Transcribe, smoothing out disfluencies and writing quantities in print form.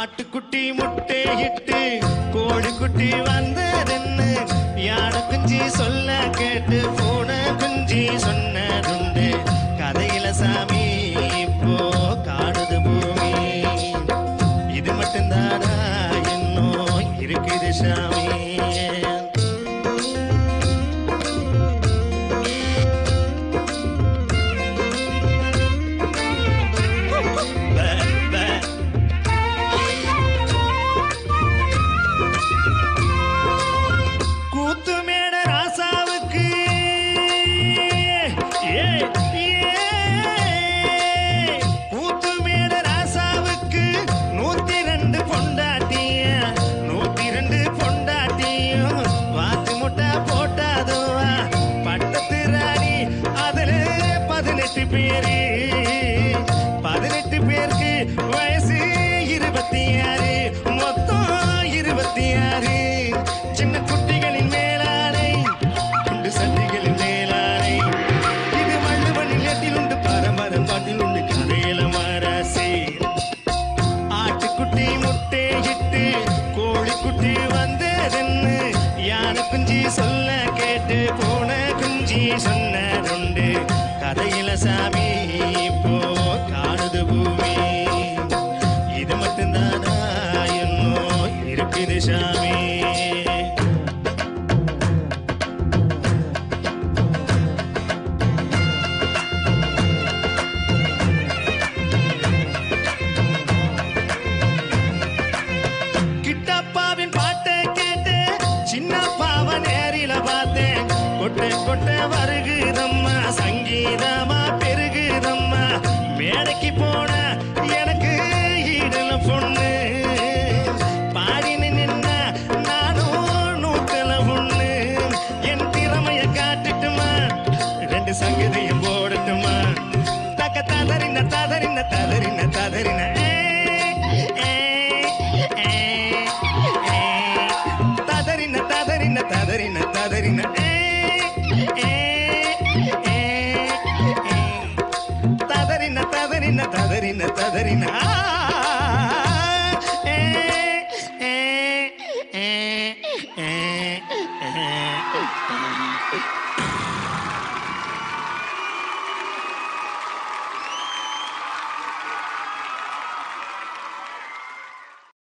ஆட்டுக்குட்டி முட்டையிட்டு கோழிக்குட்டி வந்ததென்னு யானை குஞ்சி சொல்ல கேட்டு பூனை குஞ்சி சொன்னதுண்டு கதையில சாமி இப்போ காடுது பூமி இது மட்டும்தானா இன்னும் இருக்குது சாமி வயசு 26 மொத்தம் 26 சின்ன குட்டிகளின் மேலானை குண்டு சட்டிகளின் மேலானை இது மண்ணு மண்ணில் எட்டில் உண்டு பரம்பரம் பாட்டில் உண்டு கதையில மாராசி ஆட்டுக்குட்டி முட்டையிட்டு கோழிக்குட்டி வந்ததென்னு யானை குஞ்சி சொல்ல கேட்டு பூனை குஞ்சி சொன்னதுண்டு கதையில சாமி இப்போ காணுது பூமி இது மட்டும்தானா இன்னும் இருக்குது சாமி கிட்டப்பாவின் பாட்டை கேட்டு சின்னப்பாவை நேரில பார்த்தேன் கொட்டை கொட்டை வருகுதம்மா சங்கீதமா பெருகுதம்மா மேடைக்கு போன எனக்கு ஈடல பொண்ணு பாடினு நின்ன நானும் நூத்தல பொண்ணு என் திறமைய காட்டுட்டுமா ரெண்டு சங்கதியும் போடட்டுமா தக்க ததறின ததறின ததறின ததறின ததறின ததறின ததறின ததறின ததறின ததறின ததறின ததறின